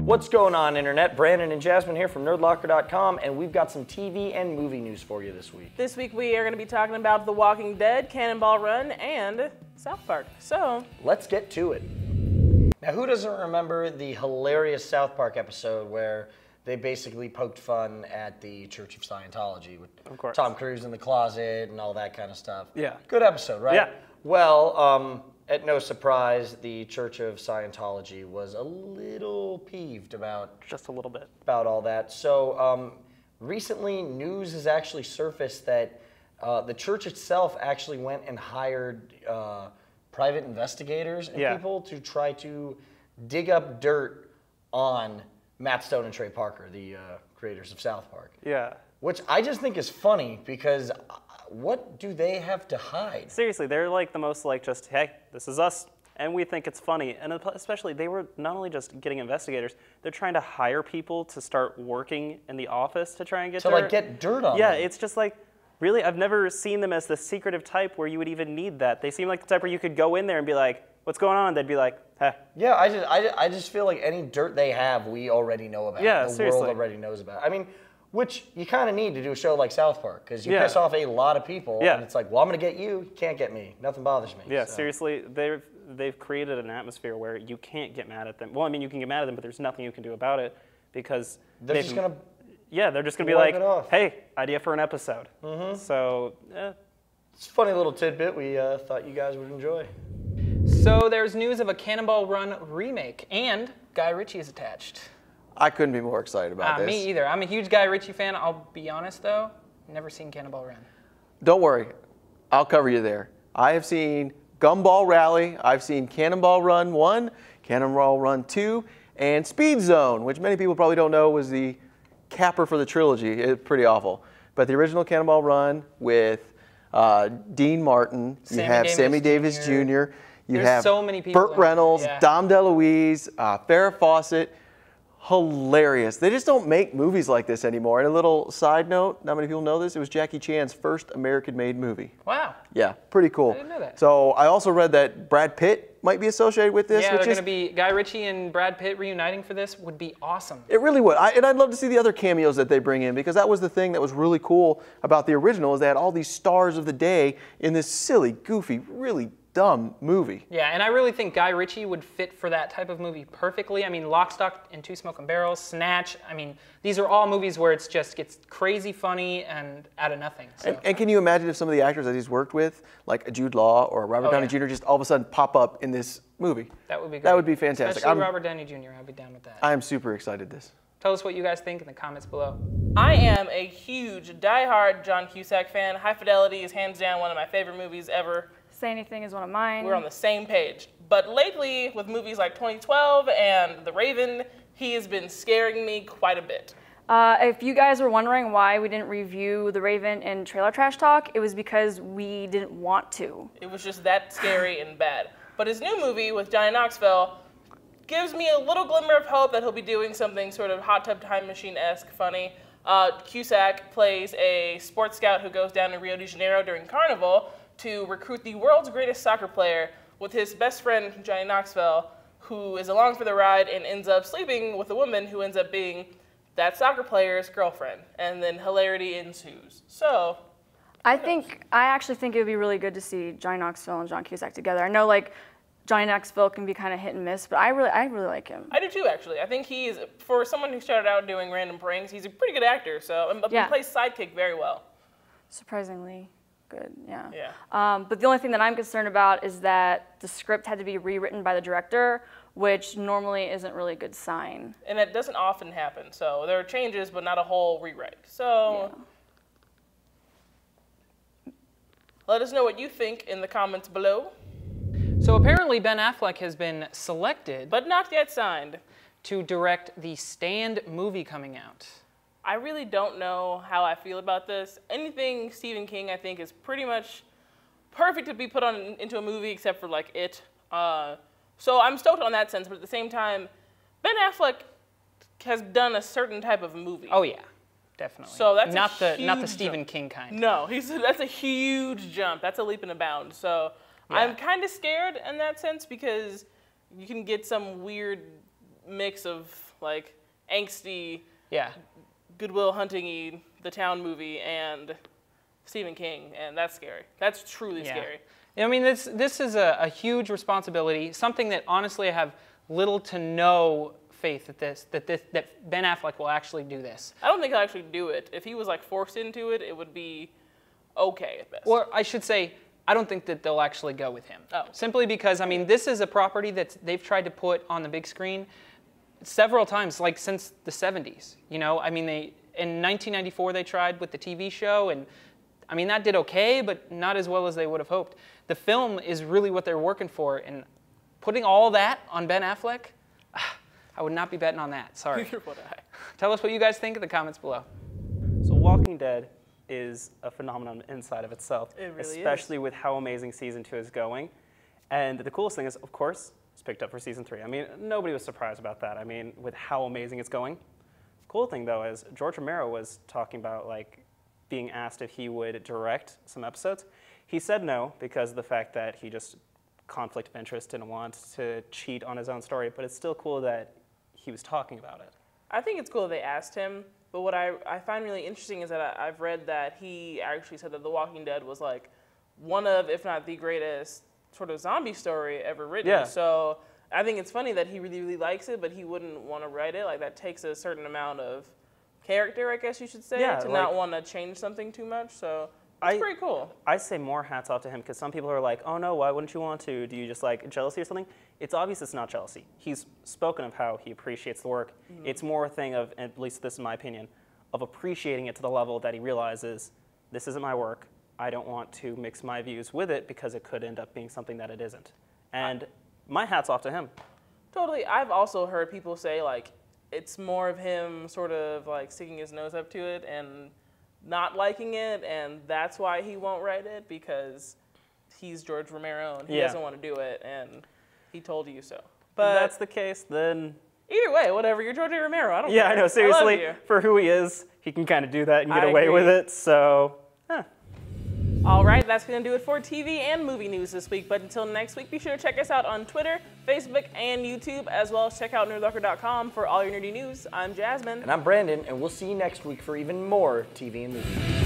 What's going on, Internet? Brandon and Jasmine here from nerdlocker.com, and we've got some TV and movie news for you this week. This week we are going to be talking about The Walking Dead, Cannonball Run, and South Park. So, let's get to it. Now, who doesn't remember the hilarious South Park episode where they basically poked fun at the Church of Scientology with Tom Cruise in the closet and all that kind of stuff? Yeah. Good episode, right? Yeah. Well, at no surprise, the Church of Scientology was a little peeved about just a little bit about all that. So recently, news has actually surfaced that the church itself actually went and hired private investigators and people to try to dig up dirt on Matt Stone and Trey Parker, the creators of South Park. Yeah. Which I just think is funny because what do they have to hide? Seriously, they're like the most like just, hey, this is us, and we think it's funny. And especially, they were not only just getting investigators, they're trying to hire people to start working in the office to try and get dirt. To like get dirt on them. Yeah, it's just like, really, I've never seen them as the secretive type where you would even need that. They seem like the type where you could go in there and be like, what's going on? They'd be like, huh. Yeah, I just feel like any dirt they have, we already know about. Yeah, the world already knows about. I mean, which you kind of need to do a show like South Park, because you piss off a lot of people, and it's like, well, I'm going to get you, you can't get me. Nothing bothers me. Yeah, so. Seriously, they've created an atmosphere where you can't get mad at them. Well, I mean, you can get mad at them, but there's nothing you can do about it, because they're just going to... Yeah, they're just going to be like, hey, idea for an episode. Mm-hmm. So, it's a funny little tidbit we thought you guys would enjoy. So there's news of a Cannonball Run remake, and Guy Ritchie is attached. I couldn't be more excited about this. Me either. I'm a huge Guy Ritchie fan. I'll be honest, though, never seen Cannonball Run. Don't worry. I'll cover you there. I have seen Gumball Rally. I've seen Cannonball Run 1, Cannonball Run 2, and Speed Zone, which many people probably don't know was the capper for the trilogy. It's pretty awful. But the original Cannonball Run with Dean Martin, you have Sammy Davis Jr., you have so many people Burt Reynolds, Dom DeLuise, Farrah Fawcett. Hilarious. They just don't make movies like this anymore. And a little side note, not many people know this, it was Jackie Chan's first American-made movie. Wow. Yeah, pretty cool. I didn't know that. So I also read that Brad Pitt might be associated with this. Yeah, they're going to be Guy Ritchie and Brad Pitt reuniting for this would be awesome. It really would. And I'd love to see the other cameos that they bring in, because that was the thing that was really cool about the original, is they had all these stars of the day in this silly, goofy, really dumb movie. Yeah, and I really think Guy Ritchie would fit for that type of movie perfectly. I mean, Lock, Stock, and Two Smoking Barrels, Snatch. I mean, these are all movies where it just gets crazy funny and out of nothing. So. And can you imagine if some of the actors that he's worked with, like Jude Law or Robert Downey Jr., just all of a sudden pop up in this movie? That would be great. That would be fantastic. Especially Robert Downey Jr., I'd be down with that. I am super excited this. Tell us what you guys think in the comments below. I am a huge, die-hard John Cusack fan. High Fidelity is hands down one of my favorite movies ever. Say Anything is one of mine. We're on the same page. But lately, with movies like 2012 and The Raven, he has been scaring me quite a bit. If you guys were wondering why we didn't review The Raven in Trailer Trash Talk, it was because we didn't want to. It was just that scary and bad. But his new movie with Johnny Knoxville gives me a little glimmer of hope that he'll be doing something sort of Hot Tub Time Machine-esque funny. Cusack plays a sports scout who goes down to Rio de Janeiro during Carnaval to recruit the world's greatest soccer player with his best friend, Johnny Knoxville, who is along for the ride and ends up sleeping with a woman who ends up being that soccer player's girlfriend. And then hilarity ensues. So, I actually think it would be really good to see Johnny Knoxville and John Cusack together. I know, like, Johnny Knoxville can be kind of hit and miss, but I really like him. I do too, actually. I think he is, for someone who started out doing random pranks, he's a pretty good actor. So, and he plays sidekick very well. Surprisingly good, yeah. Yeah. But the only thing that I'm concerned about is that the script had to be rewritten by the director, which normally isn't really a good sign. And that doesn't often happen. So there are changes, but not a whole rewrite. So let us know what you think in the comments below. So apparently Ben Affleck has been selected, but not yet signed, to direct the Stand movie coming out. I really don't know how I feel about this. Anything Stephen King, I think, is pretty much perfect to be put on into a movie, except for like It. So I'm stoked on that sense, but at the same time, Ben Affleck has done a certain type of movie. Oh yeah, definitely. So that's not the Stephen King kind. No, that's a huge jump. That's a leap and a bound. So I'm kind of scared in that sense, because you can get some weird mix of like angsty, Yeah. Goodwill Hunting-y, The Town movie, and Stephen King, and that's scary. That's truly scary. I mean, this is a huge responsibility, something that honestly I have little to no faith that Ben Affleck will actually do this. I don't think he'll actually do it. If he was like forced into it, it would be okay at best. Or I should say, I don't think that they'll actually go with him. Oh. Simply because, I mean, this is a property that they've tried to put on the big screen several times, like since the 70s. You know, I mean, in 1994 they tried with the TV show, and I mean, that did okay, but not as well as they would have hoped. The film is really what they're working for, and putting all that on Ben Affleck, I would not be betting on that. Sorry. Neither would I. Tell us what you guys think in the comments below. So Walking Dead is a phenomenon inside of itself, It really especially with how amazing season 2 is going. And the coolest thing is, of course, it's picked up for season 3. I mean, nobody was surprised about that. I mean, with how amazing it's going. The cool thing though is George Romero was talking about like being asked if he would direct some episodes. He said no because of the fact that he just conflict of interest, didn't want to cheat on his own story, but it's still cool that he was talking about it. I think it's cool that they asked him, but what I find really interesting is that I've read that he actually said that The Walking Dead was like one of, if not the greatest sort of zombie story ever written. Yeah. So I think it's funny that he really, really likes it, but he wouldn't want to write it. Like that takes a certain amount of character, I guess you should say, Yeah, to like, not want to change something too much. So it's pretty cool. I say more hats off to him because some people are like, oh no, why wouldn't you want to? Do you just like jealousy or something? It's obvious it's not jealousy. He's spoken of how he appreciates the work. Mm-hmm. It's more a thing of, at least this is my opinion, of appreciating it to the level that he realizes this isn't my work. I don't want to mix my views with it because it could end up being something that it isn't. And my hat's off to him. Totally. I've also heard people say like it's more of him sort of like sticking his nose up to it and not liking it, and that's why he won't write it, because he's George Romero and he doesn't want to do it, and he told you so. But if that's the case, then either way, whatever. You're George Romero. I don't care. I know. Seriously, I love you. for who he is, he can kind of do that and get I away agree. with it. So, All right, that's going to do it for TV and movie news this week. But until next week, be sure to check us out on Twitter, Facebook, and YouTube, as well as check out nerdlocker.com for all your nerdy news. I'm Jasmine. And I'm Brandon, and we'll see you next week for even more TV and movies.